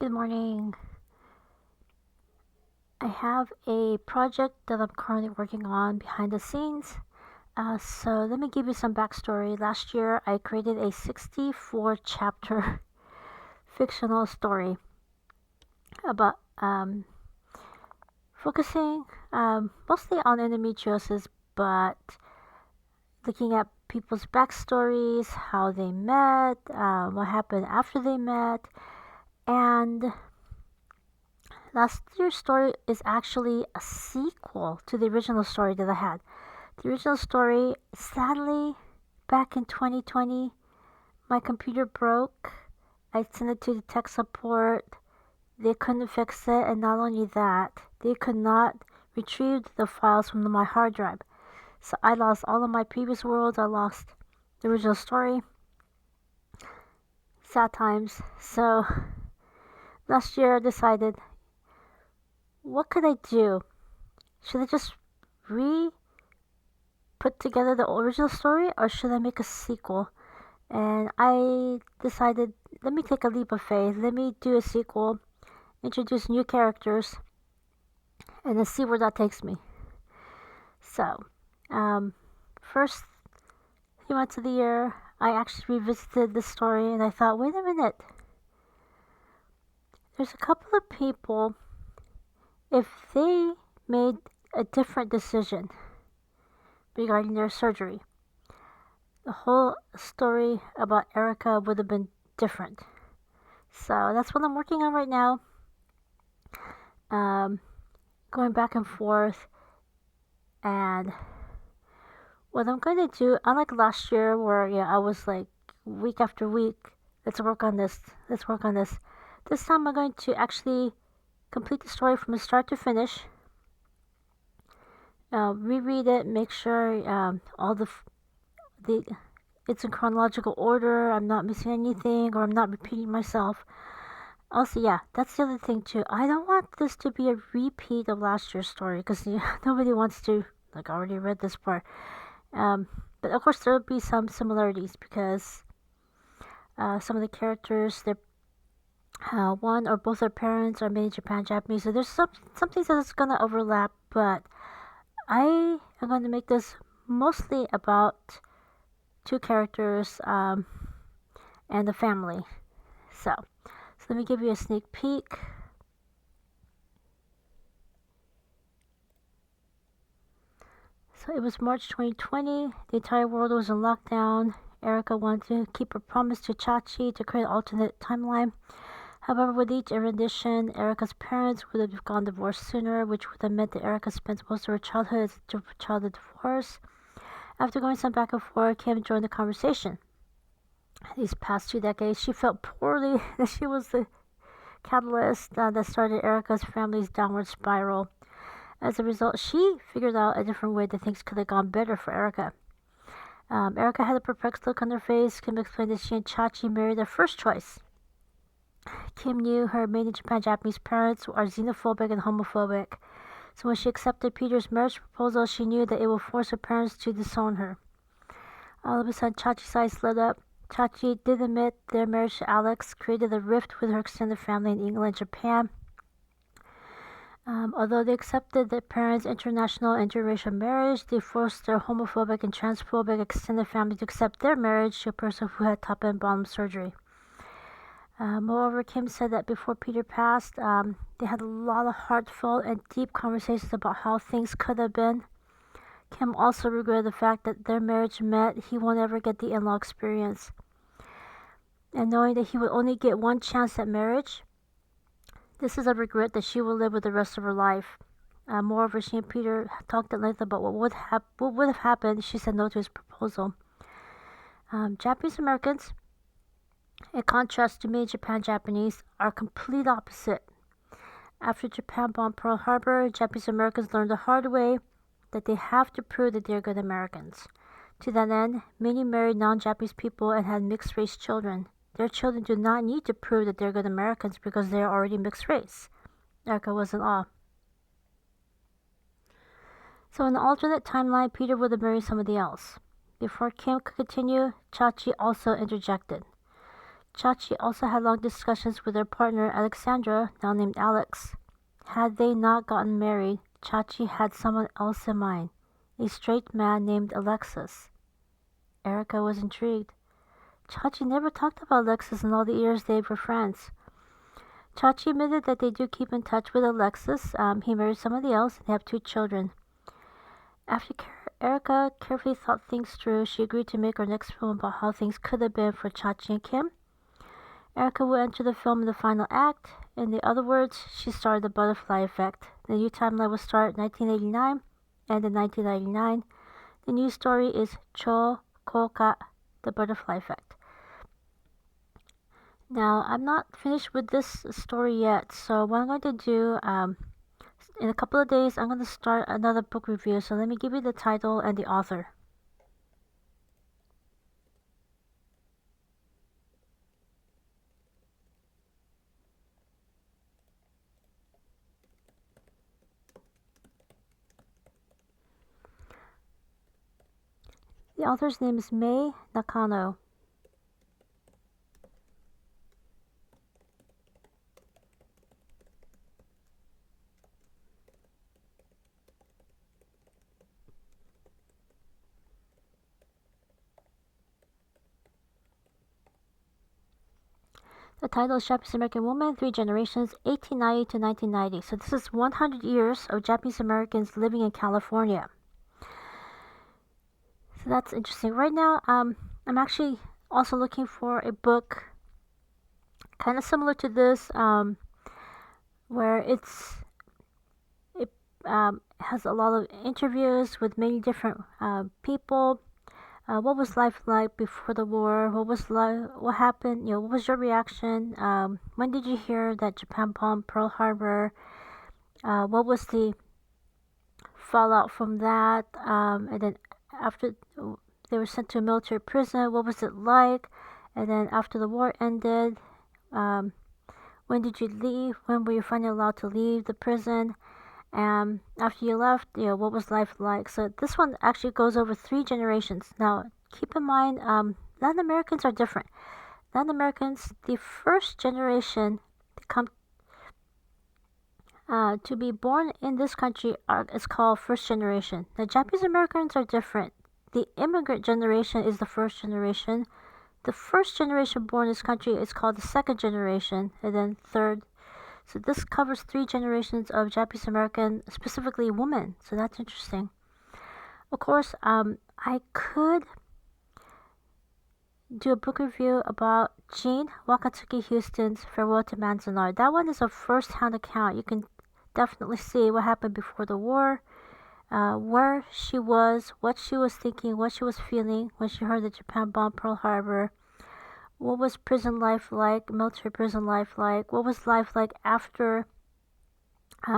Good morning. I have a project that I'm currently working on behind the scenes. So let me give you some backstory. Last year, I created a 64-chapter fictional story about focusing mostly on endometriosis, but looking at people's backstories, how they met, what happened after they met, and last year's story is actually a sequel to the original story that I had. The original story, sadly, back in 2020, my computer broke. I sent it to the tech support. They couldn't fix it, and not only that, they could not retrieve the files from my hard drive. So I lost all of my previous worlds. I lost the original story. Sad times. So last year I decided, what could I do? Should I just put together the original story, or should I make a sequel? And I decided, let me take a leap of faith. Let me do a sequel, introduce new characters, and then see where that takes me. So, first few months of the year, I actually revisited the story, and I thought, wait a minute. There's a couple of people, if they made a different decision regarding their surgery, the whole story about Erica would have been different. So that's what I'm working on right now. Going back and forth, and what I'm going to do, unlike last year where I was like week after week, let's work on this, let's work on this. This time I'm going to actually complete the story from start to finish. Reread it, make sure all the it's in chronological order. I'm not missing anything, or I'm not repeating myself. Also, that's the other thing too. I don't want this to be a repeat of last year's story, because nobody wants to, like, already read this part. But of course there will be some similarities, because some of the characters, one or both their parents are made in Japan Japanese, so there's some things that's gonna overlap. But I am going to make this mostly about two characters and the family. So let me give you a sneak peek. So it was March 2020. The entire world was in lockdown. Erica wanted to keep her promise to Chachi to create an alternate timeline. However, with each rendition, Erica's parents would have gone divorced sooner, which would have meant that Erica spent most of her childhood as a child of divorce. After going some back and forth, Kim joined the conversation. These past 2 decades, she felt poorly that she was the catalyst that started Erica's family's downward spiral. As a result, she figured out a different way that things could have gone better for Erica. Erica had a perplexed look on her face. Kim explained that she and Chachi married their first choice. Kim knew her made in Japan Japanese parents are xenophobic and homophobic. So when she accepted Peter's marriage proposal, she knew that it would force her parents to disown her. All of a sudden, Chachi's eyes lit up. Chachi did admit their marriage to Alex created a rift with her extended family in England and Japan. Although they accepted their parents' international interracial marriage, they forced their homophobic and transphobic extended family to accept their marriage to a person who had top and bottom surgery. Moreover, Kim said that before Peter passed, they had a lot of heartfelt and deep conversations about how things could have been. Kim also regretted the fact that their marriage meant he won't ever get the in-law experience. And knowing that he would only get one chance at marriage, this is a regret that she will live with the rest of her life. Moreover, she and Peter talked at length about what would have happened if she said no to his proposal. Japanese Americans, in contrast to made Japan Japanese, are complete opposite. After Japan bombed Pearl Harbor, Japanese Americans learned the hard way that they have to prove that they are good Americans. To that end, many married non-Japanese people and had mixed-race children. Their children do not need to prove that they're good Americans because they are already mixed race. Erica was in awe. So in the alternate timeline, Peter would have married somebody else. Before Kim could continue, Chachi also interjected. Chachi also had long discussions with her partner Alexandra, now named Alex. Had they not gotten married, Chachi had someone else in mind, a straight man named Alexis. Erica was intrigued. Chachi never talked about Alexis in all the years they were friends. Chachi admitted that they do keep in touch with Alexis. He married somebody else and they have 2 children. After Erica carefully thought things through, she agreed to make her next film about how things could have been for Chachi and Kim. Erica would enter the film in the final act. In other words, she started the butterfly effect. The new timeline will start in 1989 and in 1999. The new story is Cho Koka, the butterfly effect. Now, I'm not finished with this story yet, so what I'm going to do, in a couple of days, I'm going to start another book review, so let me give you the title and the author. The author's name is Mei Nakano. The title is Japanese American Woman, 3 Generations, 1890 to 1990. So this is 100 years of Japanese Americans living in California. So that's interesting. Right now, I'm actually also looking for a book kind of similar to this, where it has a lot of interviews with many different people. What was life like before the war? What happened? What was your reaction? When did you hear that Japan bombed Pearl Harbor? What was the fallout from that? And then after they were sent to a military prison, what was it like? And then after the war ended, when did you leave? When were you finally allowed to leave the prison? And after you left, what was life like? So this one actually goes over 3 generations. Now, keep in mind, Latin Americans are different. Latin Americans, the first generation to come to be born in this country is called first generation. The Japanese Americans are different. The immigrant generation is the first generation. The first generation born in this country is called the second generation, and then third. So this covers 3 generations of Japanese American, specifically women. So that's interesting. Of course, I could do a book review about Jean Wakatsuki Houston's Farewell to Manzanar. That one is a first-hand account. You can definitely see what happened before the war, where she was, what she was thinking, what she was feeling when she heard that Japan bombed Pearl Harbor. What was prison life like, military prison life like? What was life like after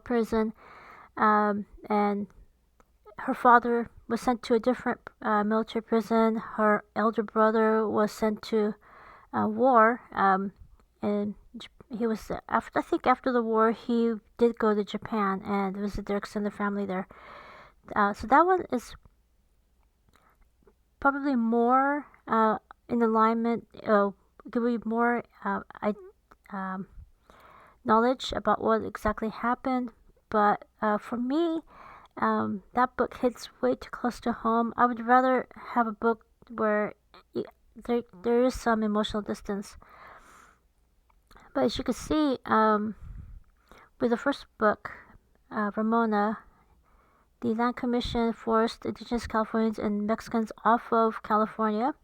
prison? And her father was sent to a different military prison. Her elder brother was sent to war. And he was, I think after the war, he did go to Japan and visit their extended family there. So that one is probably more in alignment, give you more knowledge about what exactly happened. But for me, that book hits way too close to home. I would rather have a book where there is some emotional distance. But as you can see, with the first book, Ramona, the Land Commission forced indigenous Californians and Mexicans off of California.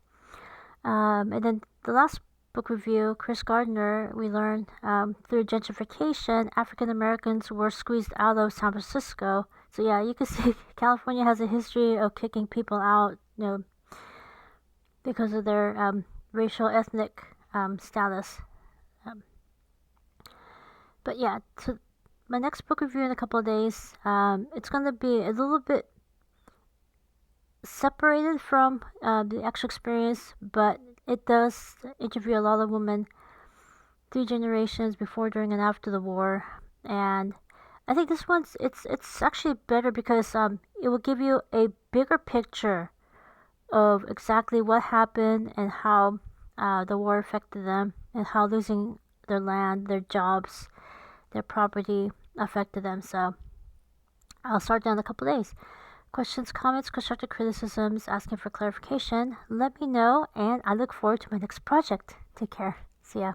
And then the last book review, Chris Gardner, we learned through gentrification, African Americans were squeezed out of San Francisco. So yeah, you can see California has a history of kicking people out, because of their racial, ethnic status. But yeah, so my next book review in a couple of days, it's going to be a little bit separated from the actual experience, but it does interview a lot of women 3 generations before, during, and after the war. And I think this one's it's actually better because it will give you a bigger picture of exactly what happened and how the war affected them and how losing their land, their jobs, their property affected them. So I'll start down in a couple days. Questions, comments, constructive criticisms, asking for clarification, let me know, and I look forward to my next project. Take care. See ya.